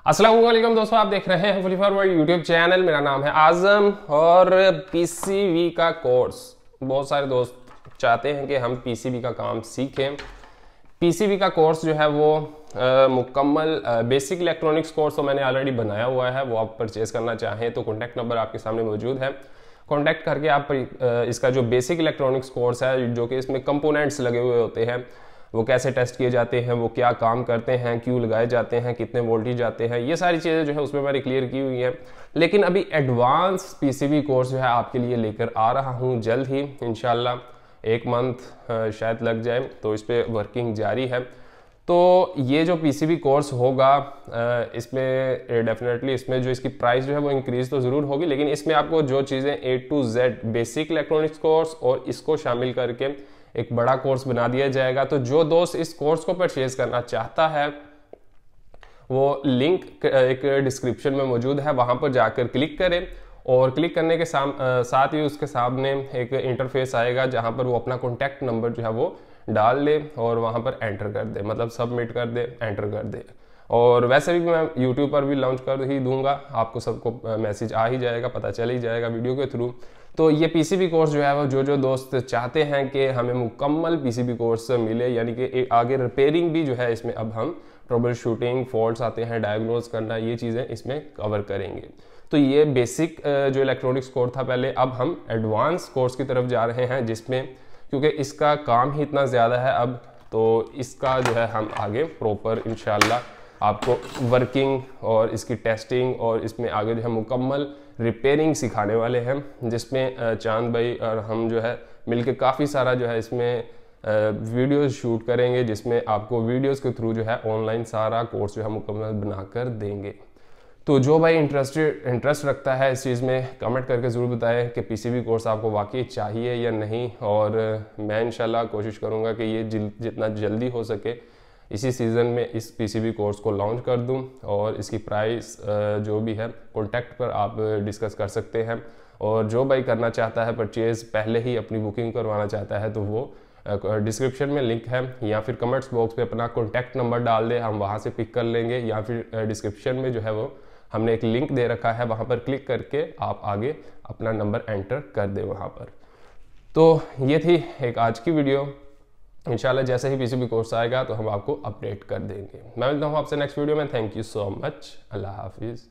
अस्सलाम वालेकुम दोस्तों, आप देख रहे हैं फुली फॉरवर्ड यूट्यूब चैनल। मेरा नाम है आजम और पीसीबी का कोर्स बहुत सारे दोस्त चाहते हैं कि हम पीसीबी का काम सीखें। पीसीबी का कोर्स जो है वो मुकम्मल बेसिक इलेक्ट्रॉनिक्स कोर्स तो मैंने ऑलरेडी बनाया हुआ है। वो आप परचेज करना चाहें तो कॉन्टैक्ट नंबर आपके सामने मौजूद है। कॉन्टैक्ट करके आप इसका जो बेसिक इलेक्ट्रॉनिक्स कोर्स है, जो कि इसमें कंपोनेंट्स लगे हुए होते हैं, वो कैसे टेस्ट किए जाते हैं, वो क्या काम करते हैं, क्यों लगाए जाते हैं, कितने वोल्टेज जाते हैं, ये सारी चीज़ें जो है उसमें मैंने क्लियर की हुई हैं। लेकिन अभी एडवांस पीसीबी कोर्स जो है आपके लिए लेकर आ रहा हूँ जल्द ही, इंशाल्लाह 1 मंथ शायद लग जाए, तो इस पर वर्किंग जारी है। तो ये जो पीसीबी कोर्स होगा इसमें डेफिनेटली इसमें जो इसकी प्राइस जो है वो इंक्रीज़ तो ज़रूर होगी, लेकिन इसमें आपको जो चीज़ें A to Z basic electronics course और इसको शामिल करके एक बड़ा कोर्स बना दिया जाएगा। तो जो दोस्त इस कोर्स को परचेज करना चाहता है वो लिंक एक डिस्क्रिप्शन में मौजूद है, वहां पर जाकर क्लिक करें और क्लिक करने के साथ ही उसके सामने एक इंटरफेस आएगा जहां पर वो अपना कॉन्टैक्ट नंबर जो है वो डाल ले और वहां पर एंटर कर दे, मतलब सबमिट कर दे, एंटर कर दे। और वैसे भी मैं यूट्यूब पर भी लॉन्च कर ही दूंगा, आपको सबको मैसेज आ ही जाएगा, पता चल ही जाएगा वीडियो के थ्रू। तो ये पीसीबी कोर्स जो है वो जो दोस्त चाहते हैं कि हमें मुकम्मल पीसीबी कोर्स मिले, यानी कि आगे रिपेयरिंग भी जो है इसमें अब हम ट्रबल शूटिंग, फॉल्ट्स आते हैं, डायग्नोज करना, ये चीज़ें इसमें कवर करेंगे। तो ये बेसिक जो इलेक्ट्रॉनिक्स कोर्स था पहले, अब हम एडवांस कोर्स की तरफ जा रहे हैं, जिसमें क्योंकि इसका काम ही इतना ज़्यादा है अब, तो इसका जो है हम आगे प्रॉपर इंशाल्लाह आपको वर्किंग और इसकी टेस्टिंग और इसमें आगे जो है मुकम्मल रिपेयरिंग सिखाने वाले हैं, जिसमें चांद भाई और हम जो है मिलके काफ़ी सारा जो है इसमें वीडियोस शूट करेंगे, जिसमें आपको वीडियोस के थ्रू जो है ऑनलाइन सारा कोर्स जो है मुकम्मल बनाकर देंगे। तो जो भाई इंटरेस्ट रखता है इस चीज़ में, कमेंट करके ज़रूर बताएं कि पीसीबी कोर्स आपको वाकई चाहिए या नहीं, और मैं इंशाल्लाह कोशिश करूँगा कि ये जितना जल्दी हो सके इसी सीज़न में इस पीसीबी कोर्स को लॉन्च कर दूं। और इसकी प्राइस जो भी है कॉन्टैक्ट पर आप डिस्कस कर सकते हैं, और जो भाई करना चाहता है परचेज़, पहले ही अपनी बुकिंग करवाना चाहता है, तो वो डिस्क्रिप्शन में लिंक है, या फिर कमेंट्स बॉक्स पे अपना कॉन्टैक्ट नंबर डाल दे, हम वहाँ से पिक कर लेंगे, या फिर डिस्क्रिप्शन में जो है वो हमने एक लिंक दे रखा है, वहाँ पर क्लिक करके आप आगे अपना नंबर एंटर कर दे वहाँ पर। तो ये थी एक आज की वीडियो। इंशाल्लाह जैसे ही पीसीबी कोर्स आएगा तो हम आपको अपडेट कर देंगे। मैं मिलता हूँ आपसे नेक्स्ट वीडियो में। Thank you so much. अल्लाह हाफिज़।